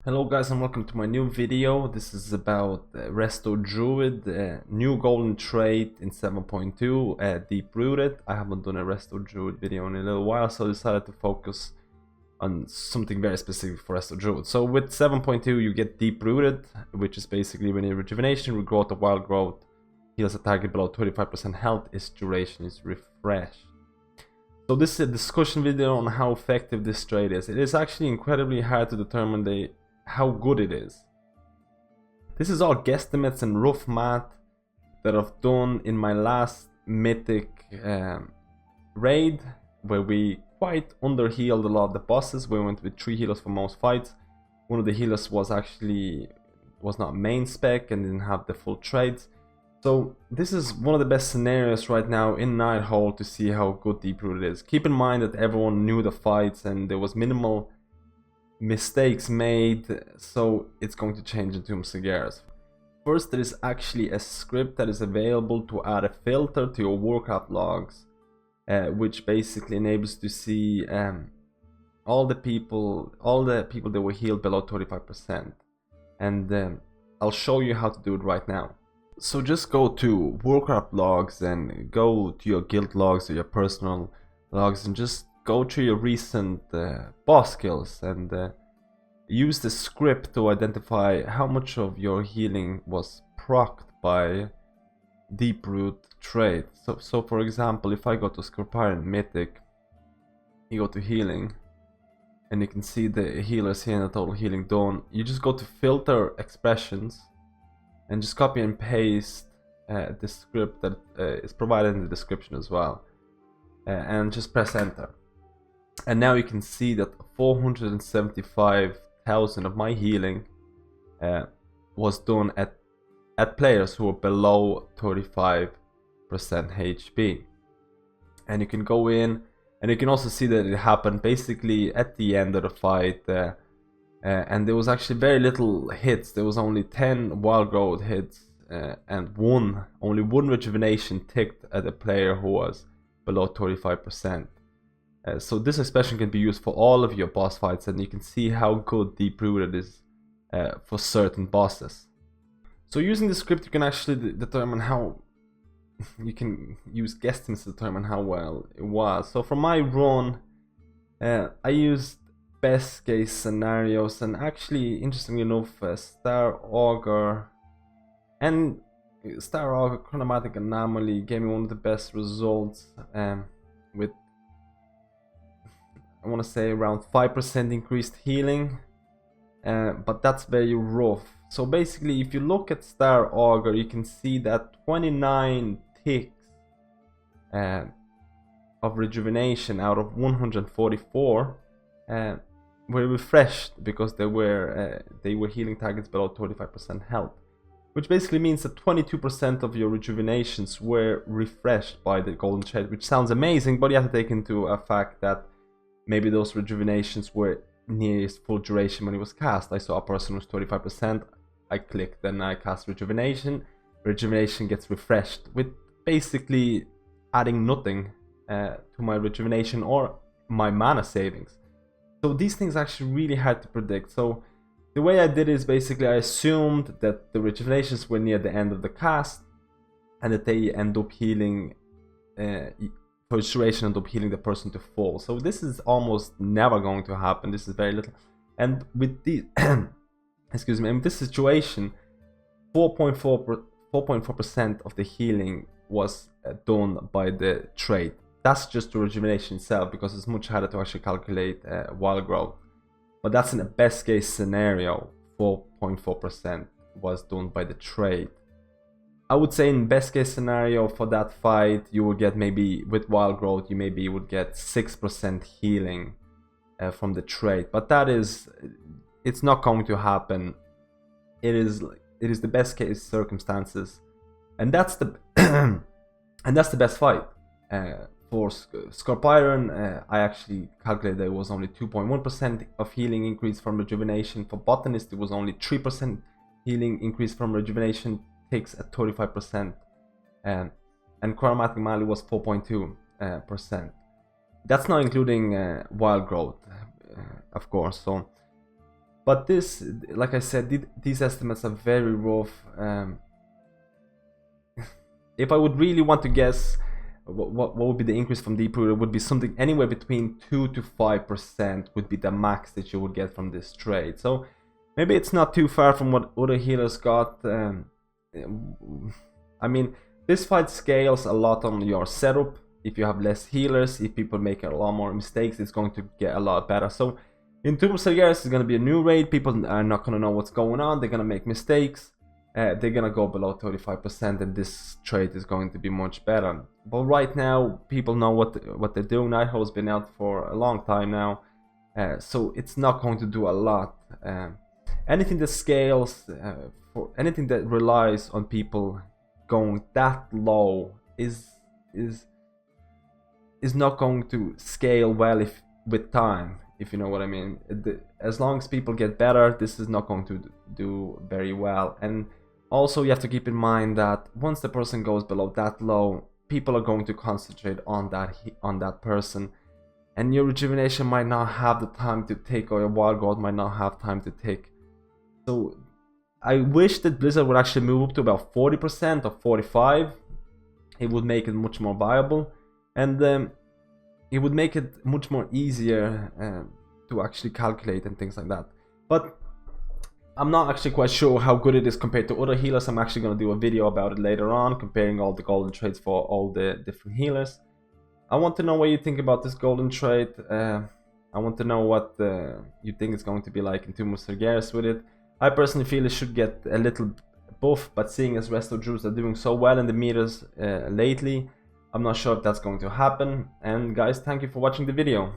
Hello guys and welcome to my new video. This is about Resto Druid, new golden trait in 7.2, deep rooted. I haven't done a Resto Druid video in a little while, so I decided to focus on something very specific for Resto Druid. So with 7.2 you get deep rooted, which is basically when your rejuvenation, regrowth, or wild growth heals a target below 25% health, its duration is refreshed. So this is a discussion video on how effective this trait is. It is actually incredibly hard to determine how good it is. This is all guesstimates and rough math that I've done in my last mythic raid, where we quite under healed a lot of the bosses. We went with 3 healers for most fights. One of the healers was not main spec and didn't have the full traits. So this is one of the best scenarios right now in Nighthold to see how good deep rooted is. Keep in mind that everyone knew the fights and there was minimal mistakes made, so it's going to change in Tomb Cigars. First, there is actually a script that is available to add a filter to your Warcraft logs, which basically enables to see all the people that were healed below 35%, and I'll show you how to do it right now. So just go to Warcraft logs and go to your guild logs or your personal logs and just go through your recent boss kills and use the script to identify how much of your healing was procced by deep root trait. So for example, if I go to Scorpion Mythic, you go to healing, and you can see the healers here and the total healing done. You just go to filter expressions and just copy and paste the script that is provided in the description as well, and just press enter. And now you can see that 475,000 of my healing was done at players who were below 35% HP. And you can go in and you can also see that it happened basically at the end of the fight, and there was actually very little hits. There was only 10 wild growth hits and only one rejuvenation ticked at a player who was below 35%. So this expression can be used for all of your boss fights, and you can see how good deep rooted is for certain bosses. So using the script, you can actually determine how you can use guesstimates to determine how well it was. So for my run, I used best case scenarios, and actually, interestingly enough, Star Augur Chromatic Anomaly gave me one of the best results, with, I want to say, around 5% increased healing, but that's very rough. So basically, if you look at Star Augur, you can see that 29 ticks of rejuvenation out of 144 were refreshed because they were healing targets below 25% health, which basically means that 22% of your rejuvenations were refreshed by the golden trait, which sounds amazing, but you have to take into effect that maybe those rejuvenations were near its full duration when it was cast. I saw a person who was 25%, I clicked, then I cast rejuvenation. Rejuvenation gets refreshed with basically adding nothing to my rejuvenation or my mana savings. So these things are actually really hard to predict. So the way I did it is basically I assumed that the rejuvenations were near the end of the cast and that they end up healing, for duration end up healing the person to full. So this is almost never going to happen. This is very little. And with the excuse me, in this situation, 4.4% of the healing was done by the trait. That's just the rejuvenation itself, because it's much harder to actually calculate wild growth. But that's in a best case scenario, 4.4% was done by the trait. I would say in best case scenario for that fight, you would get, maybe with wild growth, you maybe would get 6% healing from the trait. But it's not going to happen. It is the best case circumstances, and that's the best fight. For Scorpion, I actually calculated that it was only 2.1% of healing increase from rejuvenation. For Botanist, it was only 3% healing increase from rejuvenation, takes at 35%, and Chromatic Anomaly was 4.2%. That's not including wild growth, of course. So But this, like I said, these estimates are very rough. If I would really want to guess what would be the increase from Deep Rooted, would be something anywhere between 2 to 5% would be the max that you would get from this trade. So maybe it's not too far from what other healers got. I mean, this fight scales a lot on your setup. If you have less healers, if people make a lot more mistakes, it's going to get a lot better. So in Tomb of Sargeras, it's going to be a new raid. People are not going to know what's going on. They're going to make mistakes. They're going to go below 35%, and this trade is going to be much better. But right now, people know what they're doing. Nighthold's been out for a long time now, so it's not going to do a lot. Anything that scales, for anything that relies on people going that low is not going to scale well with time, if you know what I mean. As long as people get better, this is not going to do very well. And also you have to keep in mind that once the person goes below that low, people are going to concentrate on that person, and your rejuvenation might not have the time to take, or your wild gold might not have time to take. So I wish that Blizzard would actually move up to about 40% or 45%. It would make it much more viable, and it would make it much more easier to actually calculate and things like that. But I'm not actually quite sure how good it is compared to other healers. I'm actually going to do a video about it later on, comparing all the golden trades for all the different healers. I want to know what you think about this golden trade. I want to know what you think it's going to be like in Tomb of Sargeras with it. I personally feel it should get a little buff, but seeing as Resto Druids are doing so well in the meters lately, I'm not sure if that's going to happen. And guys, thank you for watching the video.